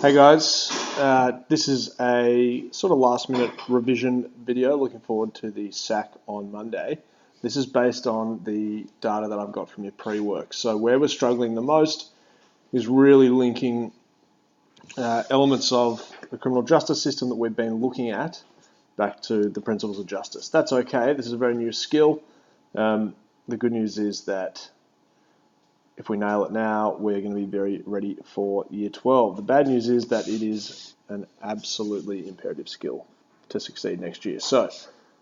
Hey guys, this is a sort of last minute revision video. Looking forward to the SAC on Monday. This is based on the data that I've got from your pre-work. So where we're struggling the most is really linking elements of the criminal justice system that we've been looking at back to the principles of justice. That's okay. This is a very new skill. The good news is that if we nail it now, we're going to be very ready for year 12. The bad news is that it is an absolutely imperative skill to succeed next year. So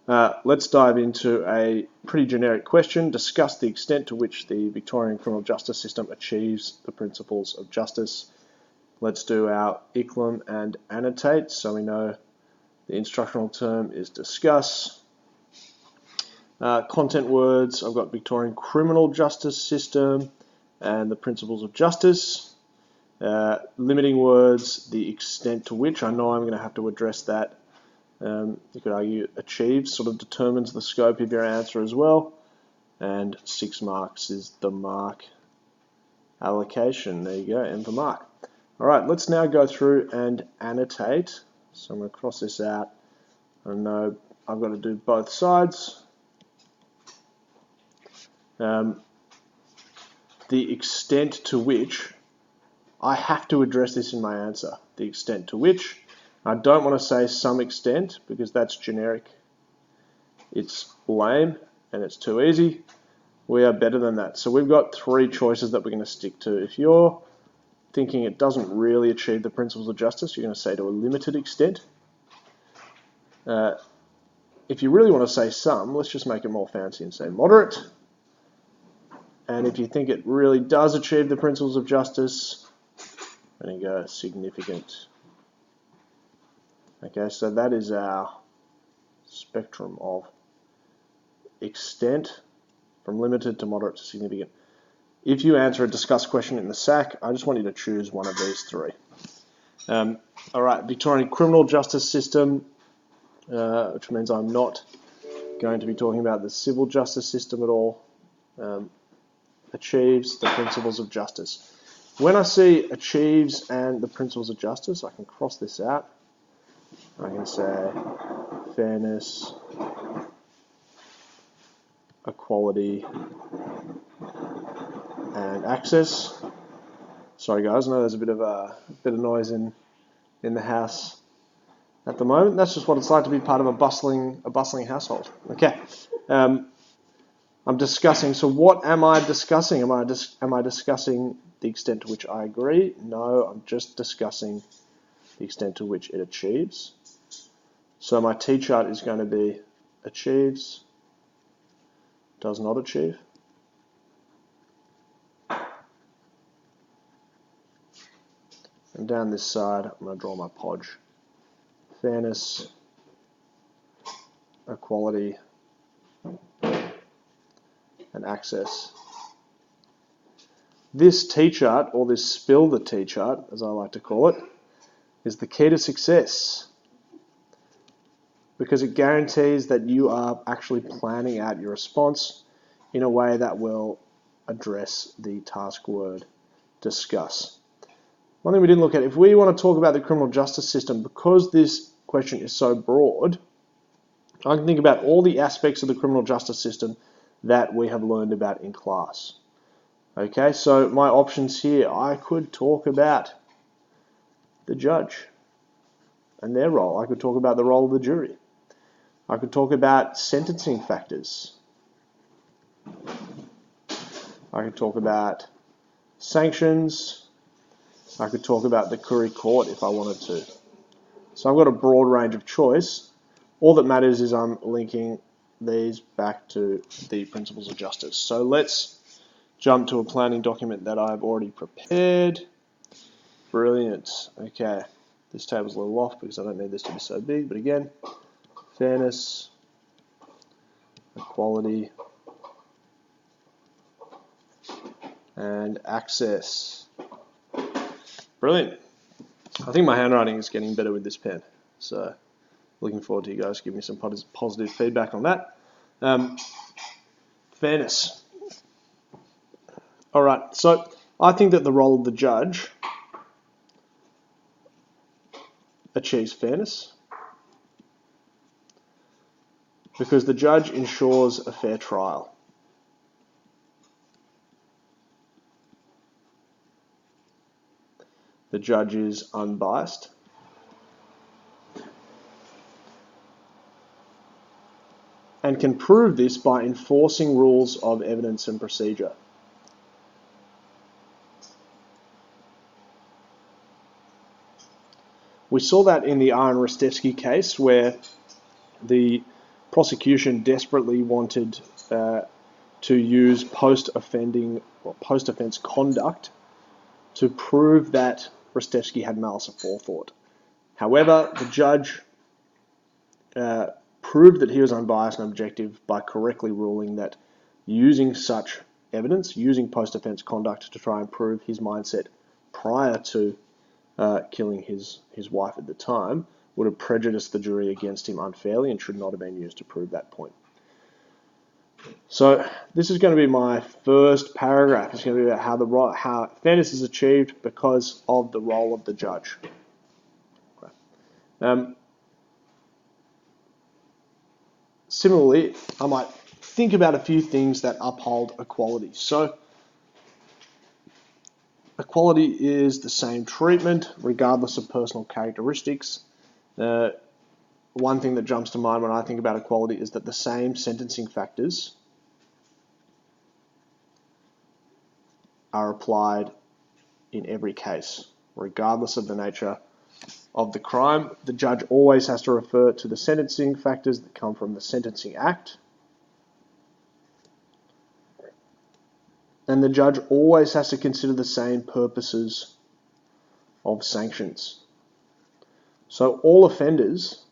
let's dive into a pretty generic question. Discuss the extent to which the Victorian criminal justice system achieves the principles of justice. Let's do our ICLM and annotate so we know the instructional term is discuss. Content words, I've got Victorian criminal justice system and the principles of justice. Limiting words, the extent to which, I know I'm going to have to address that. You could argue achieves sort of determines the scope of your answer as well. And 6 marks is the mark allocation. There you go, M for mark. All right, let's now go through and annotate. So I'm going to cross this out. I know I've got to do both sides. The extent to which, I have to address this in my answer. The extent to which, I don't want to say some extent because that's generic. It's lame and it's too easy. We are better than that. So we've got 3 choices that we're going to stick to. If you're thinking it doesn't really achieve the principles of justice, you're going to say to a limited extent. If you really want to say some, let's just make it more fancy and say moderate. And if you think it really does achieve the principles of justice, then you go significant. Okay, so that is our spectrum of extent from limited to moderate to significant. If you answer a discuss question in the SAC, I just want you to choose one of these 3. All right, Victorian criminal justice system, which means I'm not going to be talking about the civil justice system at all. Achieves the principles of justice. When I see achieves and the principles of justice, I can cross this out. I can say fairness, equality, and access. Sorry guys, I know there's a bit of noise in the house at the moment. That's just what it's like to be part of a bustling household. Okay. I'm discussing, so what am I discussing? Am I discussing the extent to which I agree? No, I'm just discussing the extent to which it achieves. So my T-chart is going to be achieves, does not achieve. And down this side, I'm going to draw my PoJ. Fairness, equality, and access. This T-chart, or this spill the T-chart, as I like to call it, is the key to success because it guarantees that you are actually planning out your response in a way that will address the task word discuss. One thing we didn't look at, if we want to talk about the criminal justice system, because this question is so broad, I can think about all the aspects of the criminal justice system that we have learned about in class. Okay, so my options here, I could talk about the judge and their role. I could talk about the role of the jury. I could talk about sentencing factors. I could talk about sanctions. I could talk about the Curry Court if I wanted to. So I've got a broad range of choice. All that matters is I'm linking these back to the principles of justice. So let's jump to a planning document that I've already prepared. Brilliant. Okay, this table's a little off because I don't need this to be so big, but again, fairness, equality, and access. Brilliant. I think my handwriting is getting better with this pen, so looking forward to you guys giving me some positive feedback on that. Fairness. All right, so I think that the role of the judge achieves fairness because the judge ensures a fair trial. The judge is unbiased. And can prove this by enforcing rules of evidence and procedure. We saw that in the Aaron Rostevsky case, where the prosecution desperately wanted to use post-offense conduct to prove that Rostevsky had malice aforethought. However, the judge proved that he was unbiased and objective by correctly ruling that using such evidence, using post-offense conduct to try and prove his mindset prior to killing his wife at the time, would have prejudiced the jury against him unfairly and should not have been used to prove that point. So this is going to be my first paragraph. It's going to be about how fairness is achieved because of the role of the judge. Similarly, I might think about a few things that uphold equality. So equality is the same treatment regardless of personal characteristics. One thing that jumps to mind when I think about equality is that the same sentencing factors are applied in every case, regardless of the nature of the crime. The judge always has to refer to the sentencing factors that come from the Sentencing Act. And the judge always has to consider the same purposes of sanctions. So all offenders,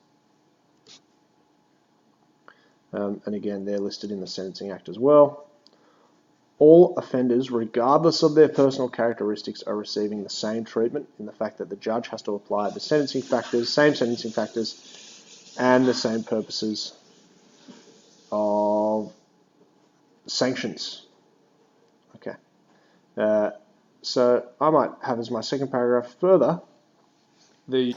and again, they're listed in the Sentencing Act as well, all offenders, regardless of their personal characteristics, are receiving the same treatment in the fact that the judge has to apply the sentencing factors, same sentencing factors, and the same purposes of sanctions. Okay. So I might have as my second paragraph, further, the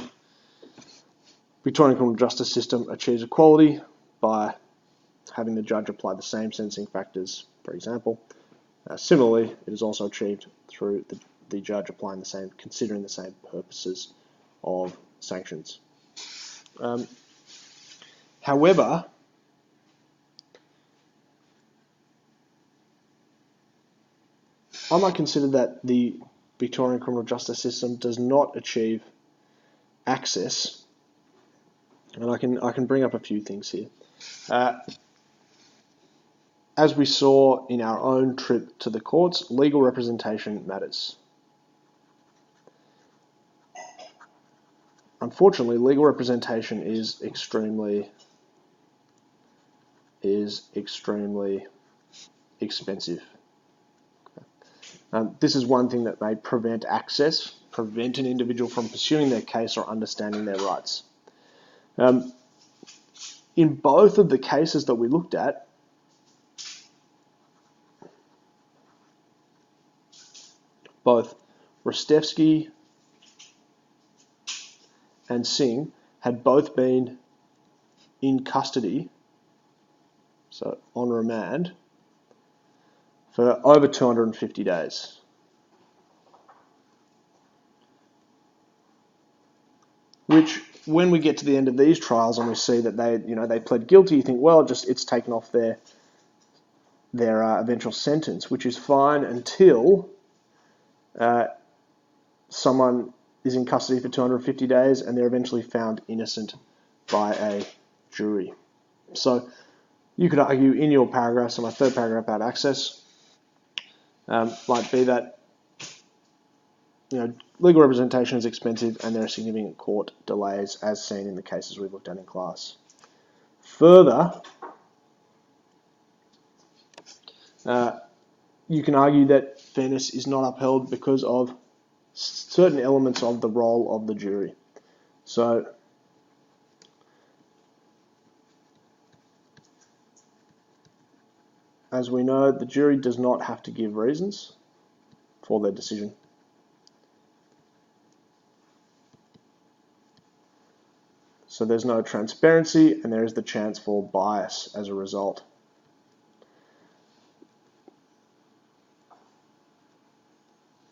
Victorian criminal justice system achieves equality by having the judge apply the same sentencing factors, for example. Similarly, it is also achieved through the judge applying considering the same purposes of sanctions. However, I might consider that the Victorian criminal justice system does not achieve access, and I can bring up a few things here. As we saw in our own trip to the courts, legal representation matters. Unfortunately, legal representation is extremely expensive. This is one thing that may prevent access, prevent an individual from pursuing their case or understanding their rights. In both of the cases that we looked at, both Rostevsky and Singh had both been in custody, so on remand, for over 250 days. Which, when we get to the end of these trials and we see that they pled guilty, you think, well, it's taken off their eventual sentence, which is fine until someone is in custody for 250 days and they're eventually found innocent by a jury. So you could argue in your paragraph, so my third paragraph about access might be that legal representation is expensive and there are significant court delays as seen in the cases we've looked at in class. Further, you can argue that fairness is not upheld because of certain elements of the role of the jury. So, as we know, the jury does not have to give reasons for their decision. So there's no transparency, and there is the chance for bias as a result.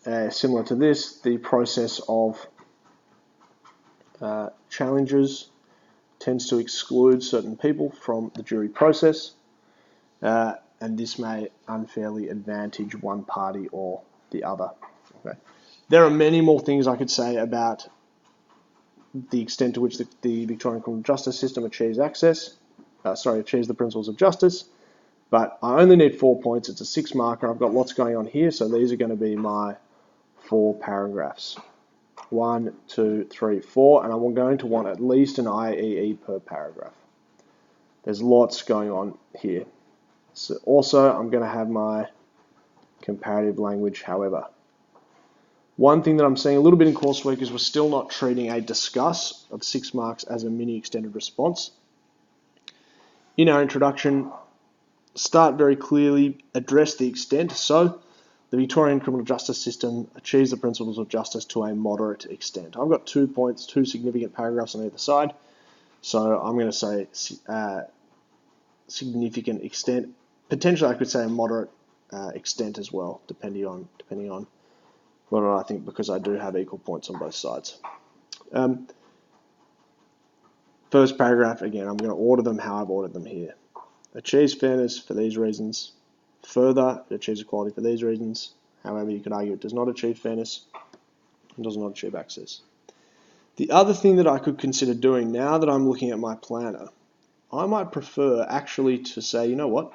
Similar to this, the process of challenges tends to exclude certain people from the jury process, and this may unfairly advantage one party or the other. Okay. There are many more things I could say about the extent to which the Victorian criminal justice system achieves achieves the principles of justice, but I only need 4 points. It's a 6 marker. I've got lots going on here, so these are going to be my 4 paragraphs. 1, 2, 3, 4, and I'm going to want at least an IEE per paragraph. There's lots going on here. So also, I'm going to have my comparative language, however. One thing that I'm seeing a little bit in coursework is we're still not treating a discuss of 6 marks as a mini extended response. In our introduction, start very clearly, address the extent. So, the Victorian criminal justice system achieves the principles of justice to a moderate extent. I've got 2 points, 2 significant paragraphs on either side. So I'm going to say significant extent. Potentially, I could say a moderate extent as well, depending on what I think, because I do have equal points on both sides. First paragraph, again, I'm going to order them how I've ordered them here. Achieves fairness for these reasons. Further, it achieves equality for these reasons. However, you could argue it does not achieve fairness and does not achieve access. The other thing that I could consider doing now that I'm looking at my planner, I might prefer actually to say, you know what,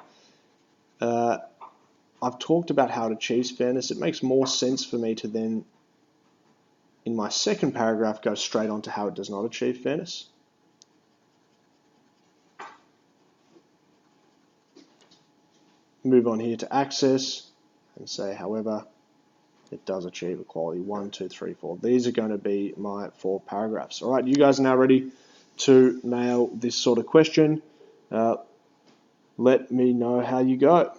I've talked about how it achieves fairness. It makes more sense for me to then, in my second paragraph, go straight on to how it does not achieve fairness. Move on here to access and say, however, it does achieve equality. 1, 2, 3, 4. These are going to be my 4 paragraphs. All right, you guys are now ready to nail this sort of question. Let me know how you go.